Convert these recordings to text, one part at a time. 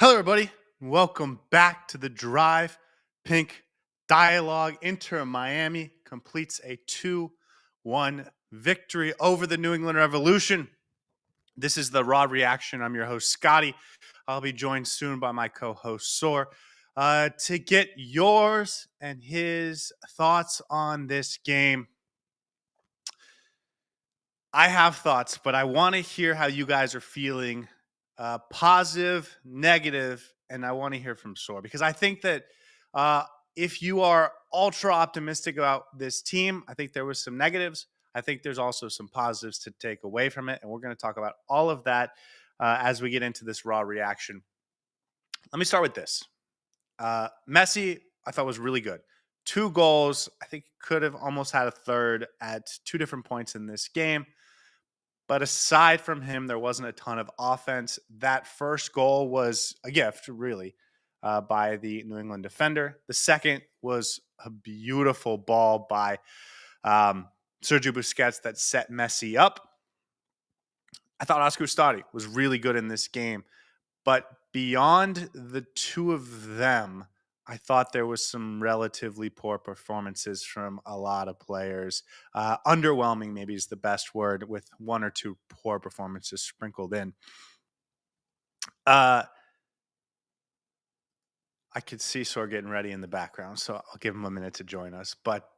Hello, everybody. Welcome back to the Drive. Pink Dialogue. Inter Miami completes a 2-1 victory over the New England Revolution. This is the Raw Reaction. I'm your host, Scotty. I'll be joined soon by my co host, Saur, to get yours and his thoughts on this game. I have thoughts, but I want to hear how you guys are feeling, positive, negative, and I want to hear from Saur because I think that uh, if you are ultra optimistic about this team, I think there was some negatives. I think there's also some positives to take away from it, and we're going to talk about all of that as we get into this Raw reaction. Let me start with this. Messi, I thought was really good. 2 goals. I think could have almost had a third at 2 different points in this game. But aside from him, there wasn't a ton of offense. That first goal was a gift, really, by the New England defender. The second was a beautiful ball by Sergio Busquets that set Messi up. I thought Oscar Stadi was really good in this game. But beyond the two of them, I thought there was some relatively poor performances from a lot of players. Underwhelming, maybe is the best word, with one or two poor performances sprinkled in. I could see Sor getting ready in the background, so I'll give him a minute to join us. But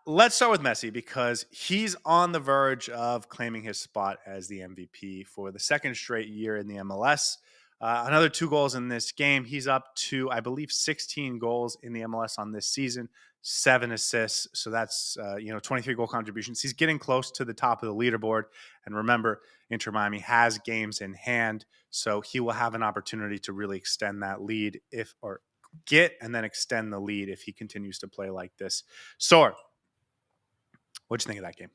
let's start with Messi because he's on the verge of claiming his spot as the MVP for the second straight year in the MLS. Another 2 goals in this game. He's up to, I believe, 16 goals in the MLS on this season, 7 assists. So that's 23 goal contributions. He's getting close to the top of the leaderboard. And remember, Inter Miami has games in hand, so he will have an opportunity to really extend that lead and then extend the lead if he continues to play like this. Sor, what'd you think of that game?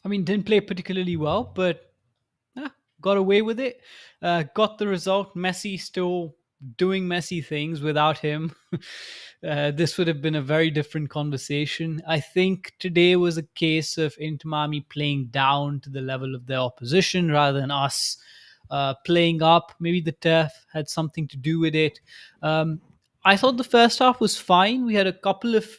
I mean, didn't play particularly well, but got away with it. Got the result. Messi still doing Messi things without him. This would have been a very different conversation. I think today was a case of Inter Miami playing down to the level of their opposition rather than us playing up. Maybe the turf had something to do with it. I thought the first half was fine. We had a couple of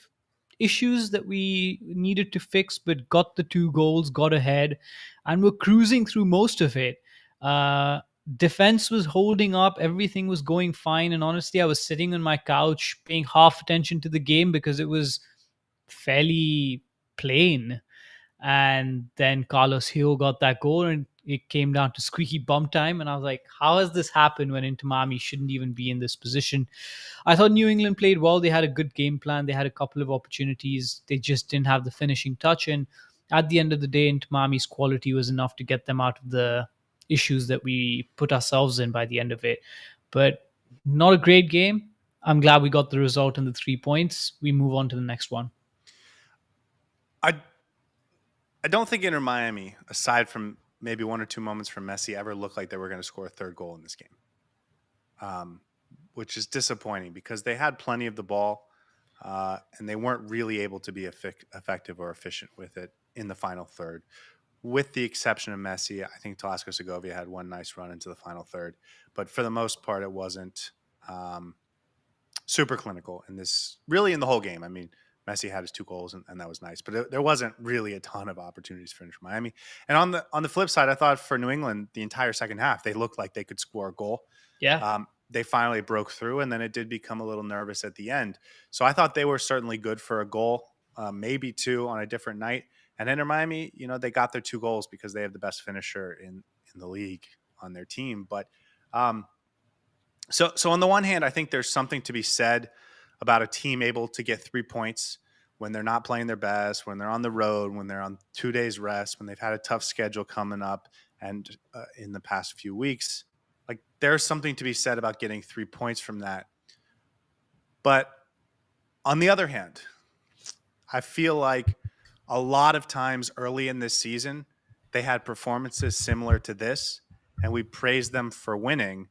issues that we needed to fix, but got the 2 goals, got ahead, and we're cruising through most of it. Uh, Defense was holding up, everything was going fine, and honestly, I was sitting on my couch paying half attention to the game because it was fairly plain. And then Carlos Hill got that goal, and it came down to squeaky bum time. And I was like, how has this happened when Inter Miami shouldn't even be in this position? I thought New England played well. They had a good game plan. They had a couple of opportunities. They just didn't have the finishing touch. And at the end of the day, Inter Miami's quality was enough to get them out of the issues that we put ourselves in by the end of it. But not a great game. I'm glad we got the result and the 3 points. We move on to the next one. I don't think Inter Miami, aside from maybe one or two moments from Messi, ever looked like they were going to score a third goal in this game, which is disappointing because they had plenty of the ball and they weren't really able to be effective or efficient with it in the final third. With the exception of Messi, I think Tasco Segovia had one nice run into the final third, but for the most part, it wasn't super clinical in this. Really, in the whole game. I mean, Messi had his 2 goals, and that was nice, but there wasn't really a ton of opportunities for Inter Miami. And on the flip side, I thought for New England, the entire second half, they looked like they could score a goal. Yeah. They finally broke through, and then it did become a little nervous at the end. So I thought they were certainly good for a goal, maybe 2 on a different night. And Inter Miami, they got their 2 goals because they have the best finisher in the league on their team. But so on the one hand, I think there's something to be said about a team able to get 3 points when they're not playing their best, when they're on the road, when they're on 2 days rest, when they've had a tough schedule coming up, and in the past few weeks. Like, there's something to be said about getting 3 points from that. But on the other hand, I feel like a lot of times early in this season, they had performances similar to this, and we praised them for winning.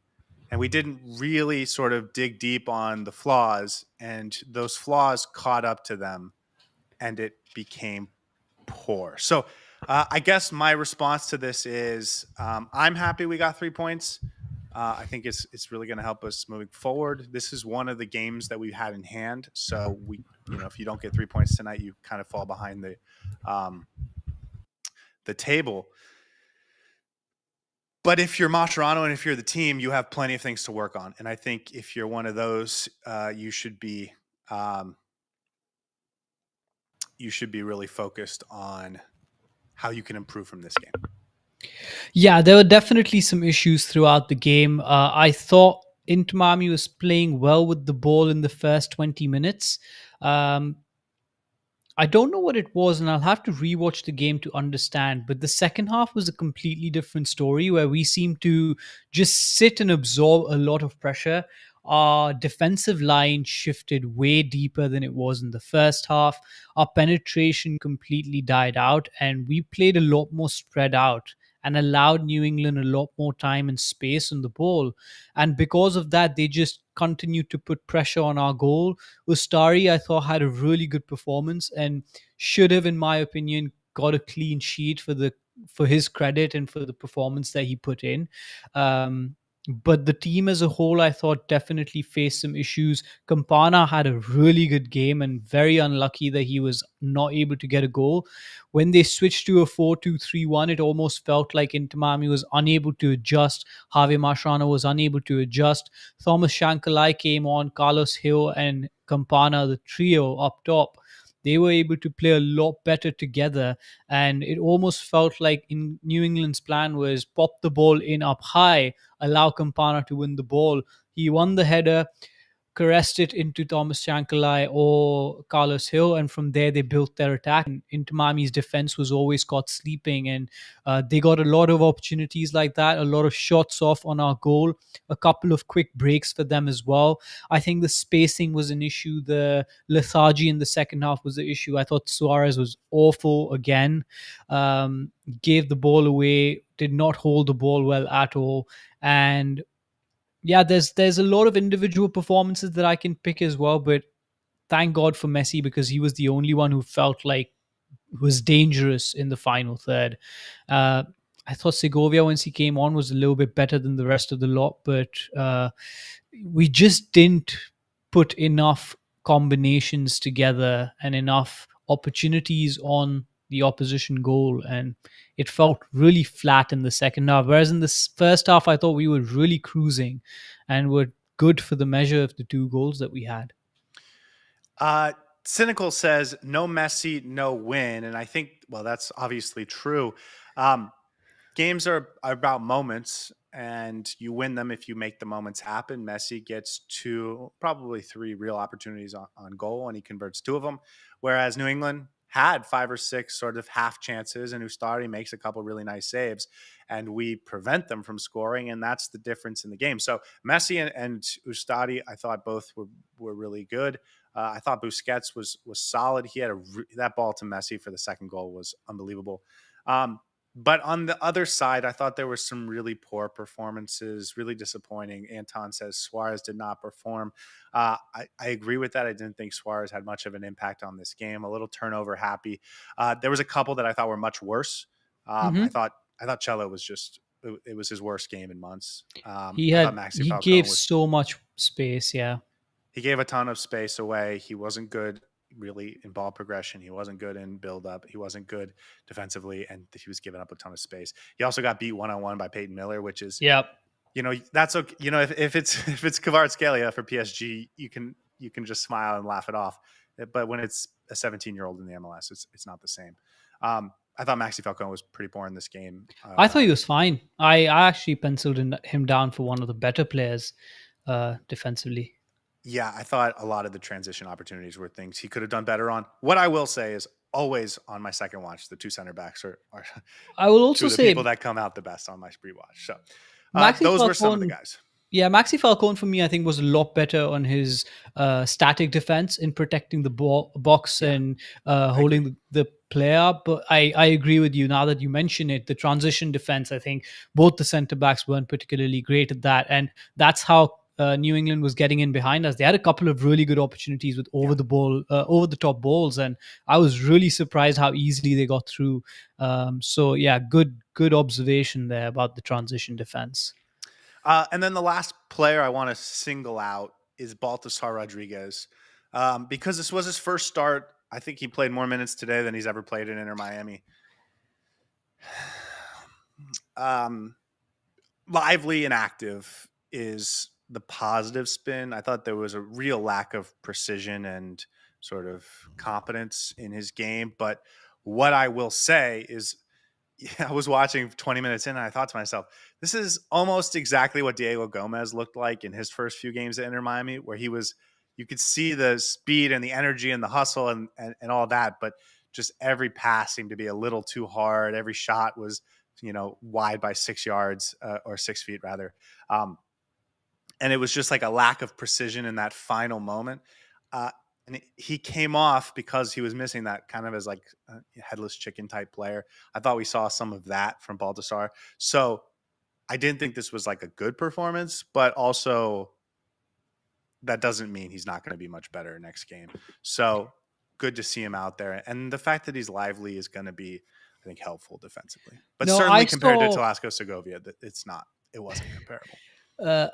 And we didn't really sort of dig deep on the flaws, and those flaws caught up to them, and it became poor. So I guess my response to this is I'm happy we got 3 points. I think it's really going to help us moving forward. This is one of the games that we had in hand, so we, if you don't get 3 points tonight, you kind of fall behind um, the table. But if you're Maturano and if you're the team, you have plenty of things to work on. And I think if you're one of those, um, you should be really focused on how you can improve from this game. Yeah, there were definitely some issues throughout the game. I thought Inter Miami was playing well with the ball in the first 20 minutes. Um, I don't know what it was, and I'll have to rewatch the game to understand. But the second half was a completely different story where we seemed to just sit and absorb a lot of pressure. Our defensive line shifted way deeper than it was in the first half. Our penetration completely died out, and we played a lot more spread out and allowed New England a lot more time and space on the ball. And because of that, they just continued to put pressure on our goal. Ustari, I thought, had a really good performance and should have, in my opinion, got a clean sheet for his credit and for the performance that he put in. Um, but the team as a whole, I thought, definitely faced some issues. Campana had a really good game and very unlucky that he was not able to get a goal. When they switched to a 4-2-3-1, it almost felt like Inter Miami was unable to adjust. Javi Mascherano was unable to adjust. Thomas Shankalai came on, Carlos Hill and Campana, the trio up top. They were able to play a lot better together, and it almost felt like in New England's plan was pop the ball in up high, allow Campana to win the ball. He won the header, caressed it into Thomas Shankalai or Carlos Hill, and from there they built their attack. And Inter Miami's defense was always caught sleeping, and they got a lot of opportunities like that, a lot of shots off on our goal, a couple of quick breaks for them as well. I think the spacing was an issue. The lethargy in the second half was the issue. I thought Suarez was awful again, gave the ball away, did not hold the ball well at all, and yeah, there's a lot of individual performances that I can pick as well, but thank God for Messi because he was the only one who felt like was dangerous in the final third. Uh, I thought Segovia once he came on was a little bit better than the rest of the lot, but we just didn't put enough combinations together and enough opportunities on the opposition goal, and it felt really flat in the second half. Whereas in the first half, I thought we were really cruising and were good for the measure of the two goals that we had. Uh, Cynical says no Messi, no win, and I think that's obviously true. Um, Games are about moments, and you win them if you make the moments happen. Messi gets two, probably three real opportunities on goal, and he converts two of them. Whereas New England had five or six sort of half chances, and Ustari makes a couple really nice saves, and we prevent them from scoring, and that's the difference in the game. So Messi and Ustari, I thought both were really good. I thought Busquets was solid. He had that ball to Messi for the second goal was unbelievable. But on the other side, I thought there were some really poor performances, really disappointing. Anton says Suarez did not perform. I agree with that. I didn't think Suarez had much of an impact on this game. A little turnover happy. There was a couple that I thought were much worse. Mm-hmm. I thought Cello was it was his worst game in months. He I thought had Maxi he Falcone gave was so much space. Yeah, he gave a ton of space away. He wasn't good really in ball progression. He wasn't good in build up. He wasn't good defensively, and he was giving up a ton of space. He also got beat one on one by Peyton Miller, which is yeah. that's okay. If it's if it's Kvaratskhelia for PSG, you can just smile and laugh it off. But when it's a 17-year-old in the MLS, it's not the same. I thought Maxi Falcone was pretty poor in this game. I thought he was fine. I actually penciled him down for one of the better players defensively. Yeah, I thought a lot of the transition opportunities were things he could have done better on. What I will say is always on my second watch, the two center backs are I will two also of the people say that come out the best on my rewatch. So Maxi those were some of the Falcone. guys. Yeah, Maxi Falcone for me, I think, was a lot better on his static defense in protecting the box Yeah, and I agree. holding the player up. But I agree with you now that you mention it. The transition defense, I think both the center backs weren't particularly great at that. And that's how New England was getting in behind us. They had a couple of really good opportunities with Yeah. over the top balls, and I was really surprised how easily they got through. So yeah, good observation there about the transition defense. And then the last player I want to single out is Baltasar Rodriguez. Because this was his first start. I think he played more minutes today than he's ever played in Inter Miami. Um, Lively and active is the positive spin. I thought there was a real lack of precision and sort of competence in his game. But what I will say is, yeah, I was watching 20 minutes in and I thought to myself, this is almost exactly what Diego Gomez looked like in his first few games at Inter Miami, where you could see the speed and the energy and the hustle and all that, but just every pass seemed to be a little too hard. Every shot was, wide by 6 yards or 6 feet rather. Um, and it was just like a lack of precision in that final moment. Uh, and he came off because he was missing that kind of as like a headless chicken type player. I thought we saw some of that from Baltasar. So I didn't think this was like a good performance, but also that doesn't mean he's not going to be much better next game. So good to see him out there. And the fact that he's lively is going to be, I think, helpful defensively. But No, certainly compared to Talasco Segovia, it wasn't comparable.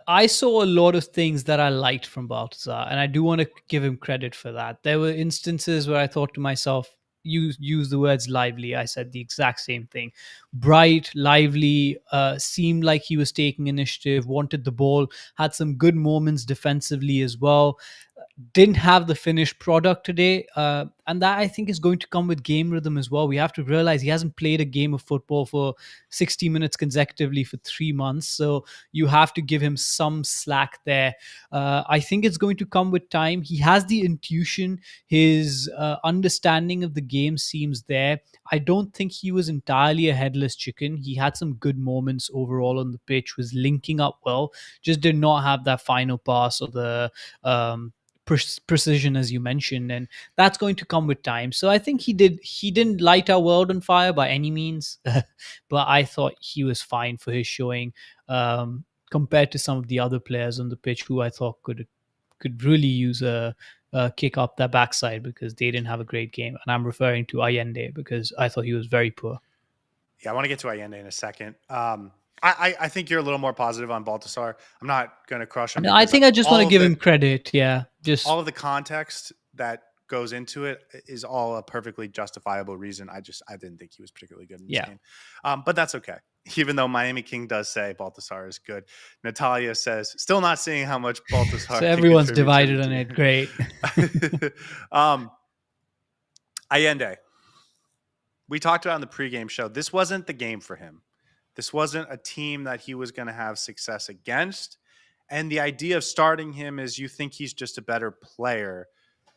I saw a lot of things that I liked from Baltazar, and I do want to give him credit for that. There were instances where I thought to myself, use the words lively. I said the exact same thing. Bright, lively, seemed like he was taking initiative, wanted the ball, had some good moments defensively as well. Didn't have the finished product today. And that I think is going to come with game rhythm as well. We have to realize he hasn't played a game of football for 60 minutes consecutively for 3 months. So you have to give him some slack there. I think it's going to come with time. He has the intuition, his understanding of the game seems there. I don't think he was entirely a headless chicken. He had some good moments overall on the pitch, was linking up well, just did not have that final pass or the precision as you mentioned, and that's going to come with time. So I think he didn't light our world on fire by any means, but I thought he was fine for his showing, compared to some of the other players on the pitch who I thought could really use a kick up their backside because they didn't have a great game. And I'm referring to Allende because I thought he was very poor. Yeah, I want to get to Allende in a second. I think you're a little more positive on Baltasar. I'm not going to crush him And I because think I just want to give him credit. Yeah, just all of the context that goes into it is all a perfectly justifiable reason. I didn't think he was particularly good in this yeah. game, but that's okay. Even though Miami King does say Baltasar is good, Natalia says still not seeing how much Baltasar So can everyone's contribute to divided the on it. Great. team. Allende, we talked about in the pregame show. This wasn't the game for him. This wasn't a team that he was going to have success against. And the idea of starting him is you think he's just a better player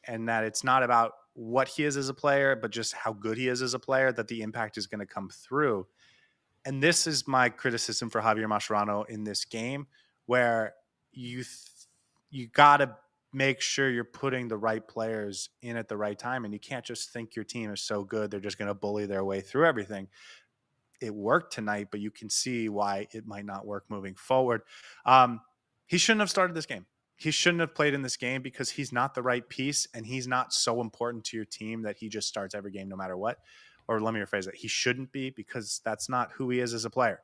and that it's not about what he is as a player, but just how good he is as a player, that the impact is going to come through. And this is my criticism for Javier Mascherano in this game, where you got to make sure you're putting the right players in at the right time. And you can't just think your team is so good, they're just going to bully their way through everything. It worked tonight, but you can see why it might not work moving forward. He shouldn't have started this game. He shouldn't have played in this game because he's not the right piece and he's not so important to your team that he just starts every game no matter what. Or let me rephrase it. He shouldn't be because that's not who he is as a player.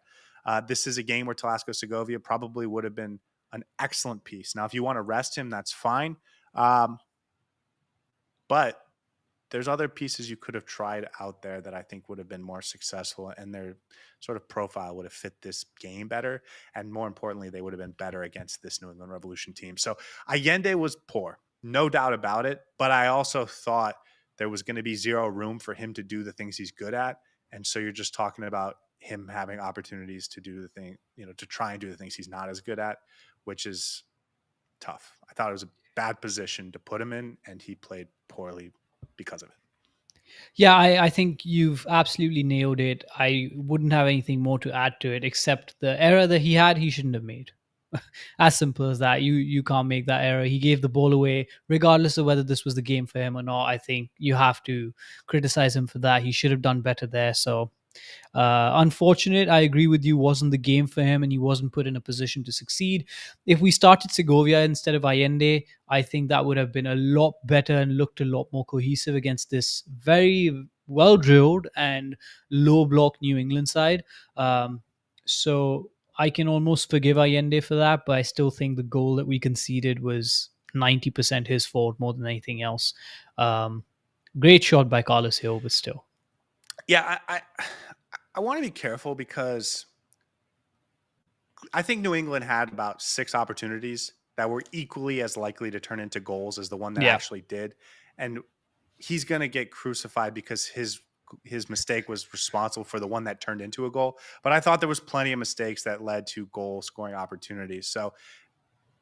This is a game where Talasco Segovia probably would have been an excellent piece. Now, if you want to rest him, that's fine. But there's other pieces you could have tried out there that I think would have been more successful and their sort of profile would have fit this game better. And more importantly, they would have been better against this New England Revolution team. So Allende was poor, no doubt about it. But I also thought there was going to be zero room for him to do the things he's good at. And so you're just talking about him having opportunities to do the thing, to try and do the things he's not as good at, which is tough. I thought it was a bad position to put him in, and he played poorly because of it. Yeah, I think you've absolutely nailed it. I wouldn't have anything more to add to it except the error that he shouldn't have made. As simple as that. You can't make that error. He gave the ball away, regardless of whether this was the game for him or not. I think you have to criticize him for that. He should have done better there. So Unfortunate, I agree with you, wasn't the game for him and he wasn't put in a position to succeed. If we started Segovia instead of Allende, I think that would have been a lot better and looked a lot more cohesive against this very well drilled and low block New England side. So I can almost forgive Allende for that, but I still think the goal that we conceded was 90% his fault more than anything else. Um, Great shot by Carlos Hill, but still. Yeah, I want to be careful because I think New England had about 6 opportunities that were equally as likely to turn into goals as the one that Yeah. actually did, and he's gonna get crucified because his mistake was responsible for the one that turned into a goal, but I thought there was plenty of mistakes that led to goal scoring opportunities, so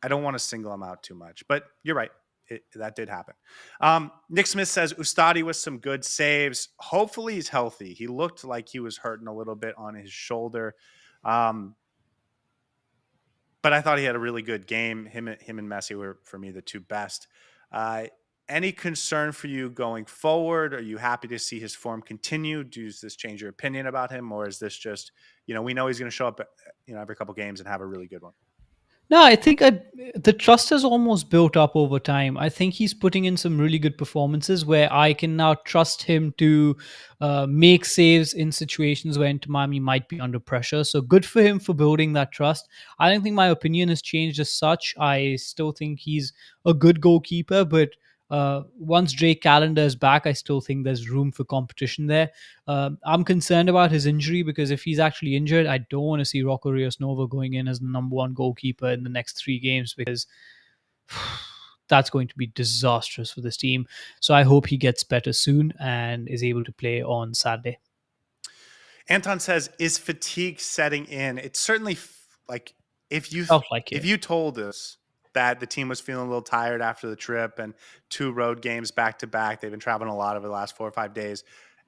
I don't wanna single him out too much, but you're right, that did happen. Nick Smith says, "Ustadi with some good saves. Hopefully, he's healthy. He looked like he was hurting a little bit on his shoulder." Um, but I thought he had a really good game. Him and Messi were for me the two best. Uh, any concern for you going forward? Are you happy to see his form continue? Does this change your opinion about him, or is this just we know he's going to show up every couple games and have a really good one? No, I think the trust has almost built up over time. I think he's putting in some really good performances where I can now trust him to make saves in situations where Inter Miami might be under pressure. So good for him for building that trust. I don't think my opinion has changed as such. I still think he's a good goalkeeper, but once Drake Callender is back, I still think there's room for competition there. I'm concerned about his injury because if he's actually injured, I don't want to see Rocco Rios Nova going in as the number one goalkeeper in the next 3 games because that's going to be disastrous for this team. So I hope he gets better soon and is able to play on Saturday. Anton says, "Is fatigue setting in?" It's certainly like if you Felt like if it. you told us that the team was feeling a little tired after the trip and 2 road games back to back, they've been traveling a lot over the last 4 or 5 days,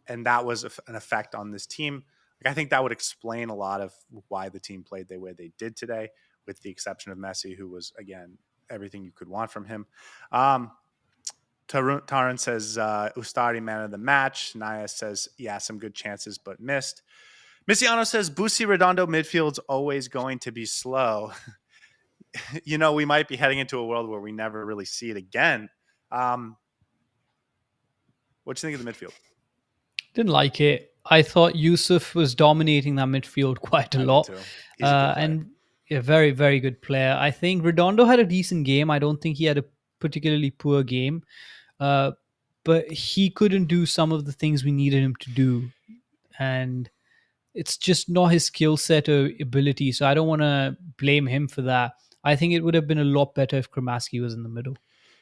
and that was an effect on this team. Like I think that would explain a lot of why the team played the way they did today, with the exception of Messi, who was again everything you could want from him. Um, Taran says Ustari man of the match. Naya says, yeah, some good chances but missed. Missiano says Busi Redondo midfield's always going to be slow. We might be heading into a world where we never really see it again. Um, what do you think of the midfield? Didn't like it. I thought Yusuf was dominating that midfield quite a I did lot. too. He's a good player. And a very, very good player. I think Redondo had a decent game. I don't think he had a particularly poor game. Uh, but he couldn't do some of the things we needed him to do. And it's just not his skill set or ability. So I don't want to blame him for that. I think it would have been a lot better if Kramaski was in the middle.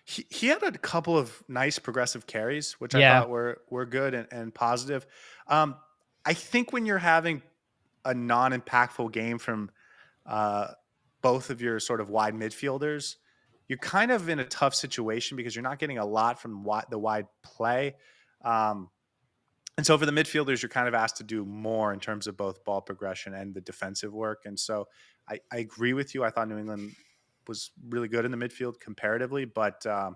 He had a couple of nice progressive carries, which I Yeah. thought were good and positive. Um, I think when you're having a non-impactful game from uh, both of your sort of wide midfielders, you're kind of in a tough situation because you're not getting a lot from the wide play. Um, and so for the midfielders, you're kind of asked to do more in terms of both ball progression and the defensive work. And so I agree with you. I thought New England was really good in the midfield comparatively, but I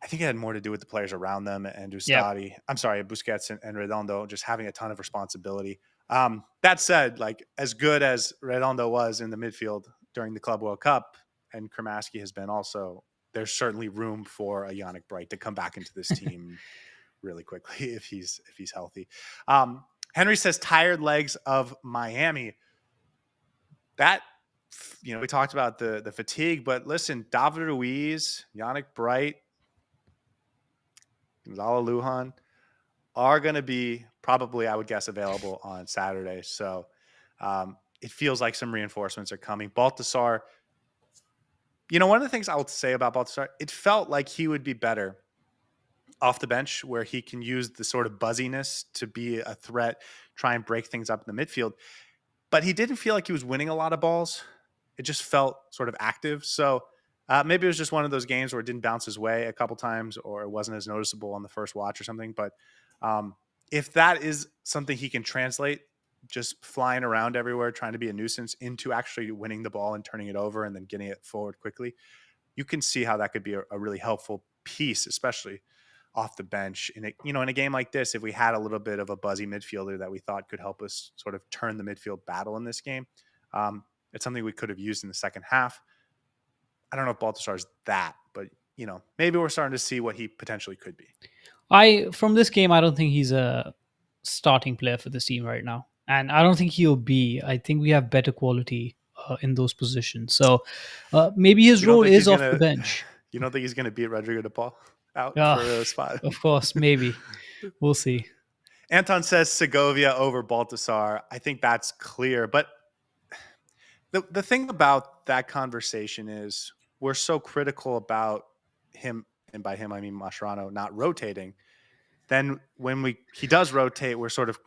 think it had more to do with the players around them and Yep. Ustadi. I'm sorry, Busquets and Redondo just having a ton of responsibility. That said, like as good as Redondo was in the midfield during the Club World Cup, and Kramaski has been also, there's certainly room for a Yannick Bright to come back into this team really quickly if he's healthy. Henry says tired legs of Miami. That we talked about the fatigue, but listen, David Ruiz, Yannick Bright, Gonzalo Lujan are going to be probably, I would guess, available on Saturday. So it feels like some reinforcements are coming. Baltasar, one of the things I will say about Baltasar, it felt like he would be better off the bench where he can use the sort of buzziness to be a threat, try and break things up in the midfield. But he didn't feel like he was winning a lot of balls. It just felt sort of active. So maybe it was just one of those games where it didn't bounce his way a couple times or it wasn't as noticeable on the first watch or something. But if that is something he can translate, just flying around everywhere, trying to be a nuisance, into actually winning the ball and turning it over and then getting it forward quickly, you can see how that could be a really helpful piece, especially off the bench in a game like this. If we had a little bit of a buzzy midfielder that we thought could help us sort of turn the midfield battle in this game, um, it's something we could have used in the second half. I don't know if Baltasar's that, but maybe we're starting to see what he potentially could be. I From this game, I don't think he's a starting player for this team right now, and I don't think he'll be. I think we have better quality in those positions. So maybe his You don't role think is he's off the gonna? bench. You don't think he's gonna beat Rodrigo De Paul out Yeah, for a spot? of course, maybe we'll see. Anton says Segovia over Baltasar. I think that's clear, but the thing about that conversation is we're so critical about him, and by him I mean Mascherano, not rotating. Then when he does rotate, we're sort of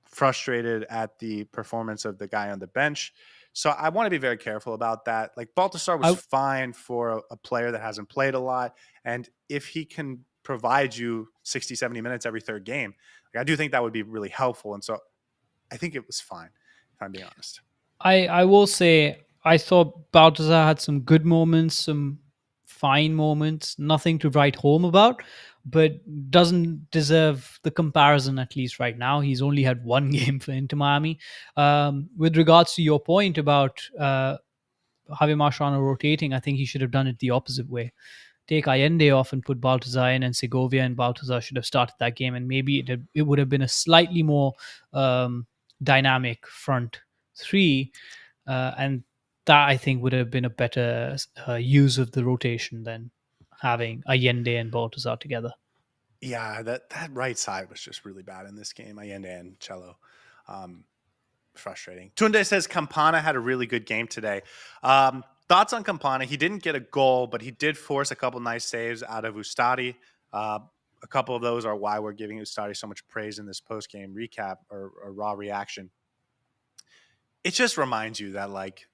frustrated at the performance of the guy on the bench. So I want to be very careful about that. Like Baltasar was I fine for a player that hasn't played a lot. And if he can provide you 60, 70 minutes every third game, like I do think that would be really helpful. And so I think it was fine, if I'm being honest. I will say I thought Baltazar had some good moments, some fine moments, nothing to write home about, but doesn't deserve the comparison at least right now. He's only had one game for Inter Miami. With regards to your point about Javier Mascherano rotating, I think he should have done it the opposite way. Take Allende off and put Baltazar in, and Segovia and Baltazar should have started that game, and maybe it would have been a slightly more dynamic front three, and that I think would have been a better use of the rotation than having Allende and Baltazar together. Yeah, that right side was just really bad in this game. Allende and Cello. Um, Frustrating. Tunde says Campana had a really good game today. Thoughts on Campana? He didn't get a goal, but he did force a couple nice saves out of Ustadi. A couple of those are why we're giving Ustadi so much praise in this post-game recap or raw reaction. It just reminds you that like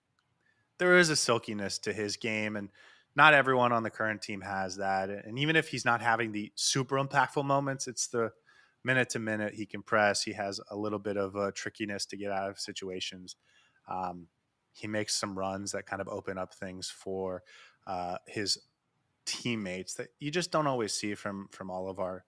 there is a silkiness to his game, and not everyone on the current team has that. And even if he's not having the super impactful moments, it's the minute to minute he can press. He has a little bit of a trickiness to get out of situations. He makes some runs that kind of open up things for his teammates that you just don't always see from all of our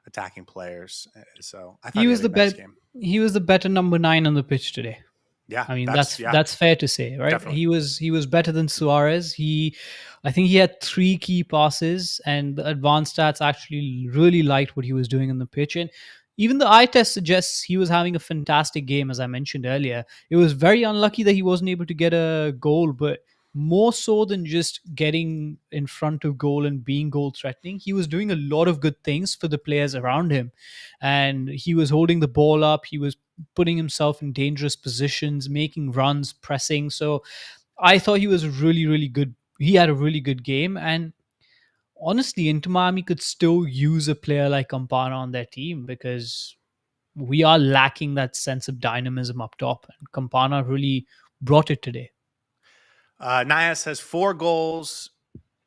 attacking players. So I thought He he was had a the nice bet. game. He was the better number 9 on the pitch today. Yeah, I mean, that's yeah, that's fair to say, right? definitely. He was better than Suarez. I think he had 3 key passes, and the advanced stats actually really liked what he was doing on the pitch. And even the eye test suggests he was having a fantastic game, as I mentioned earlier. It was very unlucky that he wasn't able to get a goal, but more so than just getting in front of goal and being goal threatening, he was doing a lot of good things for the players around him. And he was holding the ball up. He was putting himself in dangerous positions, making runs, pressing. So I thought he was really, really good. He had a really good game. And honestly, Inter Miami could still use a player like Campana on their team because we are lacking that sense of dynamism up top. And Campana really brought it today. Naya says 4 goals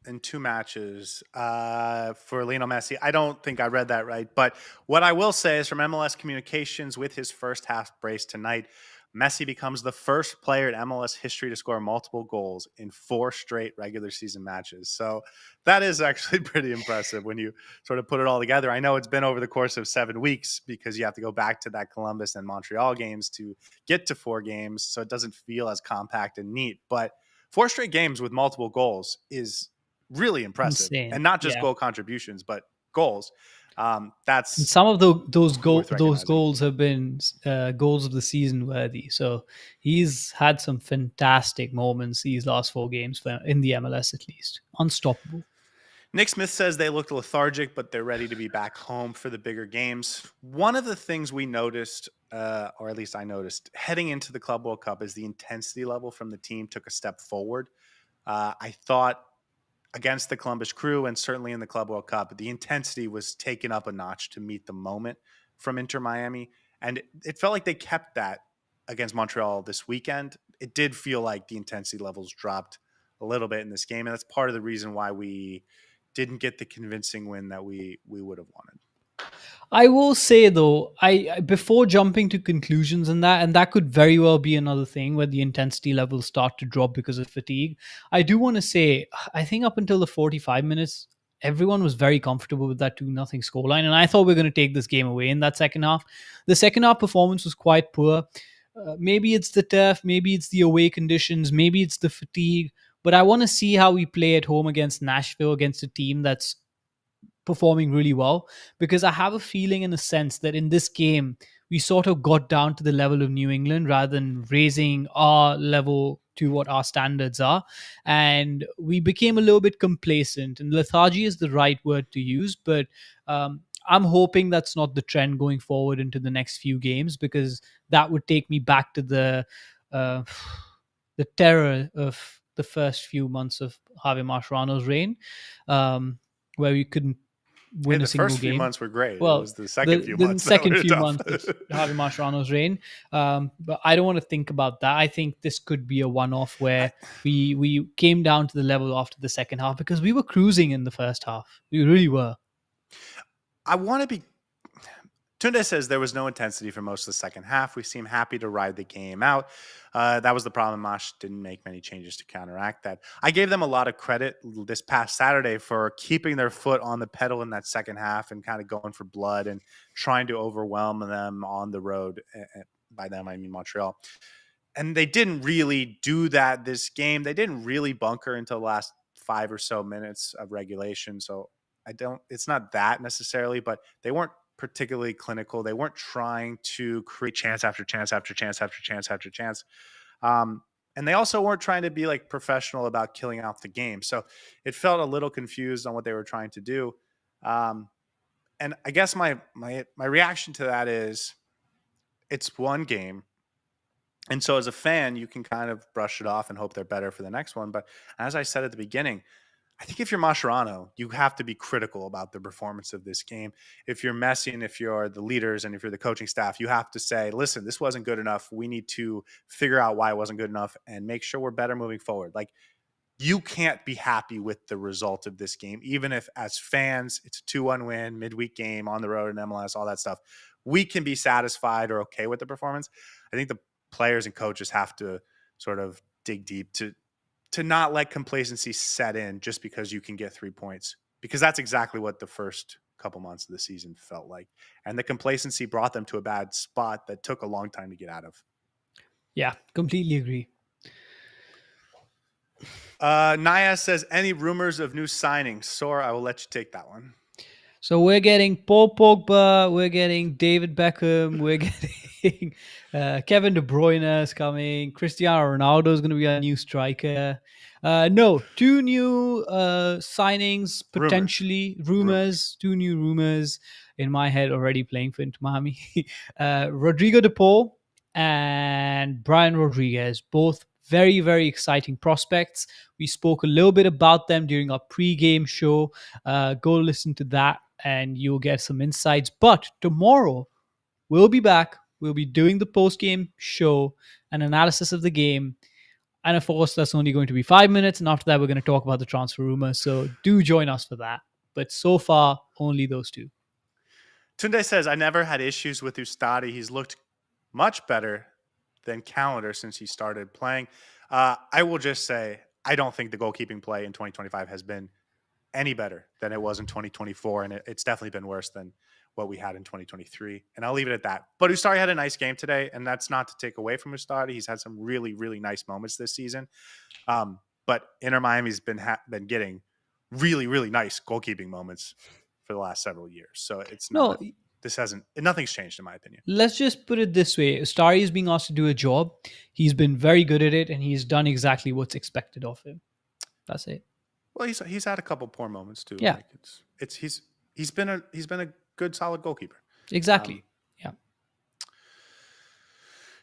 in 2 matches for Lionel Messi. I don't think I read that right. But what I will say is from MLS Communications with his first half brace tonight, Messi becomes the first player in MLS history to score multiple goals in 4 straight regular season matches. So that is actually pretty impressive when you sort of put it all together. I know it's been over the course of 7 weeks because you have to go back to that Columbus and Montreal games to get to 4 games. So it doesn't feel as compact and neat. But 4 straight games with multiple goals is really impressive, Insane. and not just Yeah. goal contributions, but goals. And That's some of worth those recognizing. goals have been goals of the season worthy. So he's had some fantastic moments these last 4 games in the MLS, at least. Unstoppable. Nick Smith says they looked lethargic, but they're ready to be back home for the bigger games. One of the things we noticed, or at least I noticed, heading into the Club World Cup is the intensity level from the team took a step forward. I thought against the Columbus Crew and certainly in the Club World Cup, the intensity was taken up a notch to meet the moment from Inter Miami. And it felt like they kept that against Montreal this weekend. It did feel like the intensity levels dropped a little bit in this game. And that's part of the reason why we didn't get the convincing win that we would have wanted. I will say though, before jumping to conclusions and that could very well be another thing where the intensity levels start to drop because of fatigue. I do want to say, I think up until the 45 minutes, everyone was very comfortable with that 2-0 scoreline. And I thought we were going to take this game away in that second half. The second half performance was quite poor. Maybe it's the turf, maybe it's the away conditions, maybe it's the fatigue. But I want to see how we play at home against Nashville, against a team that's performing really well, because I have a feeling in a sense that in this game we sort of got down to the level of New England rather than raising our level to what our standards are, and we became a little bit complacent, and lethargy is the right word to use. But I'm hoping that's not the trend going forward into the next few games, because that would take me back to uh, the terror of the first few months of Javier Mascherano's reign, where we couldn't Hey, win a the single first few game. months were great. It Well, was the second the few the months that second were few tough. months of Javi Mascherano's reign, but I don't want to think about that. I think this could be a one-off I, where we came down to the level after the second half, because we were cruising in the first half. We really were. I want to be. Tunde says there was no intensity for most of the second half. We seem happy to ride the game out. That was the problem. Mosh didn't make many changes to counteract that. I gave them a lot of credit this past Saturday for keeping their foot on the pedal in that second half and kind of going for blood and trying to overwhelm them on the road. By them, I mean Montreal. And they didn't really do that this game. They didn't really bunker until the last 5 or so minutes of regulation. So it's not that necessarily, but they weren't particularly clinical. They weren't trying to create chance after chance after chance after chance after chance. Um, and they also weren't trying to be like professional about killing out the game. So it felt a little confused on what they were trying to do. Um, and I guess my reaction to that is it's one game, and so as a fan, you can kind of brush it off and hope they're better for the next one. But as I said at the beginning, I think if you're Mascherano, you have to be critical about the performance of this game. If you're Messi and if you're the leaders and if you're the coaching staff, you have to say, listen, this wasn't good enough. We need to figure out why it wasn't good enough and make sure we're better moving forward. Like, you can't be happy with the result of this game, even if as fans, it's a 2-1 win, midweek game on the road in MLS, all that stuff. We can be satisfied or okay with the performance. I think the players and coaches have to sort of dig deep to not let complacency set in just because you can get 3 points, because that's exactly what the first couple months of the season felt like. And the complacency brought them to a bad spot that took a long time to get out of. Yeah, completely agree. Naya says, any rumors of new signings? Saur, I will let you take that one. So we're getting Paul Pogba, we're getting David Beckham, we're getting Kevin De Bruyne is coming, Cristiano Ronaldo is going to be our new striker. No, two new signings, Rumors. potentially Rumors. rumors, two new rumors in my head already playing for Inter Miami. Rodrigo De Paul and Brian Rodriguez, both very, very exciting prospects. We spoke a little bit about them during our pre-game show. Go listen to that and you'll get some insights. But tomorrow we'll be back. We'll be doing the post-game show, an analysis of the game. And of course, that's only going to be 5 minutes. And after that, we're going to talk about the transfer rumors. So do join us for that. But so far, only those two. Tunde says, I never had issues with Ustadi. He's looked much better than Calendar since he started playing. I will just say, I don't think the goalkeeping play in 2025 has been any better than it was in 2024. And it's definitely been worse than what we had in 2023. And I'll leave it at that. But Ustadi had a nice game today. And that's not to take away from Ustadi. He's had some really, really nice moments this season. But Inter Miami's been getting really, really nice goalkeeping moments for the last several years. So it's No, not, nothing's changed in my opinion. let's just put it this way. Starry is being asked to do a job. He's been very good at it and he's done exactly what's expected of him. That's it. Well, he's had a couple poor moments too. Yeah, Like he's been a good solid goalkeeper. exactly. Yeah.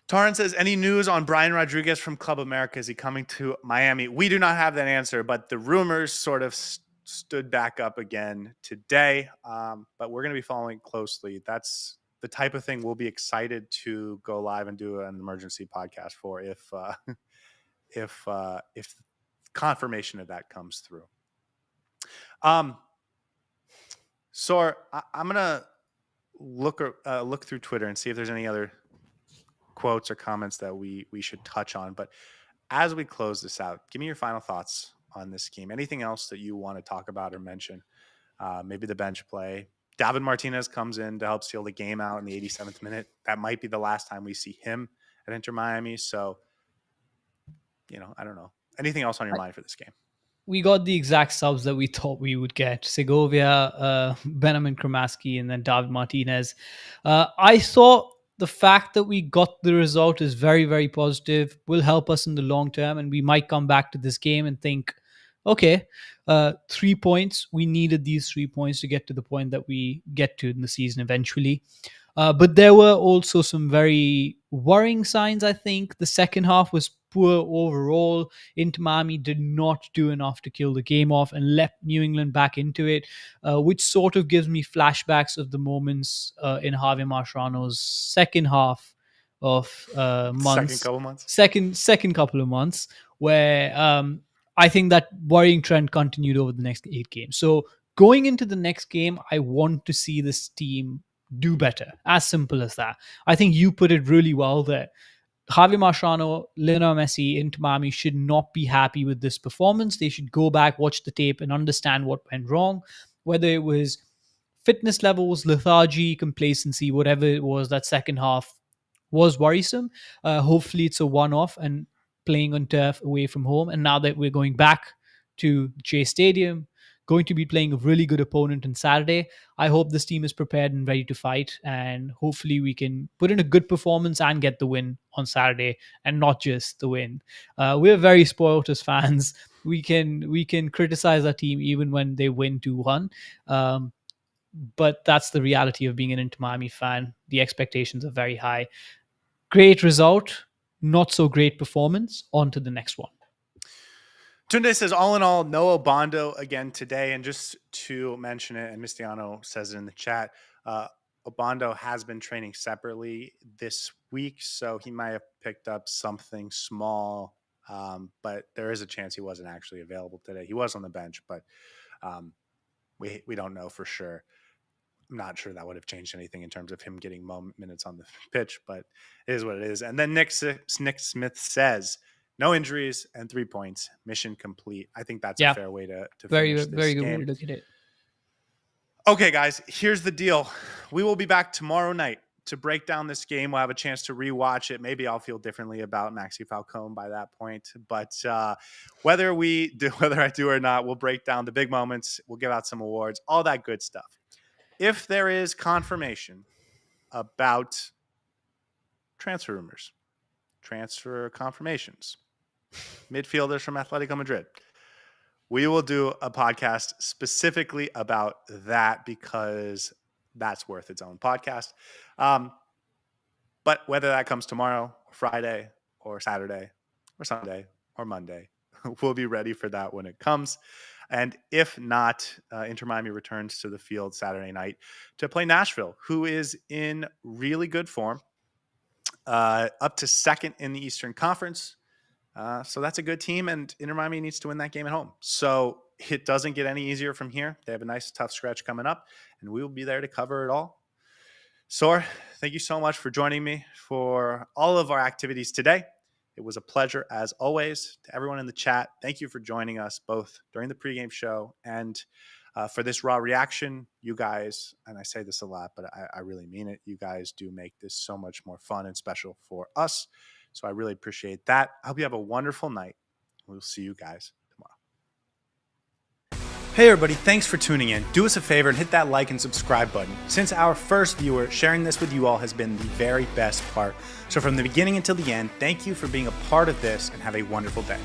Taryn says, any news on Brian Rodriguez from Club America? Is he coming to Miami? We do not have that answer, but the rumors sort of stood back up again today. But we're going to be following closely. That's the type of thing we'll be excited to go live and do an emergency podcast for if confirmation of that comes through. Saur, I'm gonna look through Twitter and see if there's any other quotes or comments that we should touch on. But as we close this out, give me your final thoughts on this game. Anything else that you want to talk about or mention? Maybe the bench play. David Martinez comes in to help seal the game out in the 87th minute. That might be the last time we see him at Inter Miami. So, I don't know. Anything else on your mind for this game? We got the exact subs that we thought we would get: Segovia, Benjamin Kramaski, and then David Martinez. I thought the fact that we got the result is very, very positive, will help us in the long term. And we might come back to this game and think, okay, 3 points. We needed these 3 points to get to the point that we get to in the season eventually. But there were also some very worrying signs, I think. The second half was poor overall. Inter Miami did not do enough to kill the game off and let New England back into it, which sort of gives me flashbacks of the moments in Javier Mascherano's second half of Second months, couple months. second couple of months, where I think that worrying trend continued over the next 8 games. So going into the next game, I want to see this team do better. As simple as that. I think you put it really well there. Javier Mascherano, Lionel Messi, Inter Miami should not be happy with this performance. They should go back, watch the tape, and understand what went wrong. Whether it was fitness levels, lethargy, complacency, whatever it was, that second half was worrisome. Hopefully, it's a one-off and playing on turf away from home. And now that we're going back to Chase Stadium, going to be playing a really good opponent on Saturday, I hope this team is prepared and ready to fight. And hopefully we can put in a good performance and get the win on Saturday, and not just the win. We're very spoiled as fans. We can criticize our team even when they win 2-1. But that's the reality of being an Inter Miami fan. The expectations are very high. Great result, not so great performance. On to the next one. Tunde says, all in all, no Obando again today. And just to mention it, and Mistiano says it in the chat, Obando has been training separately this week, so he might have picked up something small, but there is a chance he wasn't actually available today. He was on the bench, but we don't know for sure. I'm not sure that would have changed anything in terms of him getting minutes on the pitch, but it is what it is. And then Nick Smith says, no injuries and 3 points, mission complete. I think that's a fair way to finish this very good game. way to look at it. Okay, guys, here's the deal. We will be back tomorrow night to break down this game. We'll have a chance to rewatch it. Maybe I'll feel differently about Maxi Falcone by that point. But whether I do or not, we'll break down the big moments. We'll give out some awards, all that good stuff. If there is confirmation about transfer rumors, transfer confirmations, midfielders from Atletico Madrid, we will do a podcast specifically about that, because that's worth its own podcast. But whether that comes tomorrow, Friday, or Saturday, or Sunday, or Monday, we'll be ready for that when it comes. And if not, Inter Miami returns to the field Saturday night to play Nashville, who is in really good form, up to second in the Eastern Conference. So that's a good team, and Inter Miami needs to win that game at home. So it doesn't get any easier from here. They have a nice, tough stretch coming up, and we will be there to cover it all. Saur, thank you so much for joining me for all of our activities today. It was a pleasure, as always. To everyone in the chat, thank you for joining us both during the pregame show and for this raw reaction. You guys, and I say this a lot, but I really mean it, you guys do make this so much more fun and special for us. So I really appreciate that. I hope you have a wonderful night. We'll see you guys tomorrow. Hey everybody, thanks for tuning in. Do us a favor and hit that like and subscribe button. Since our first viewer, sharing this with you all has been the very best part. So from the beginning until the end, thank you for being a part of this, and have a wonderful day.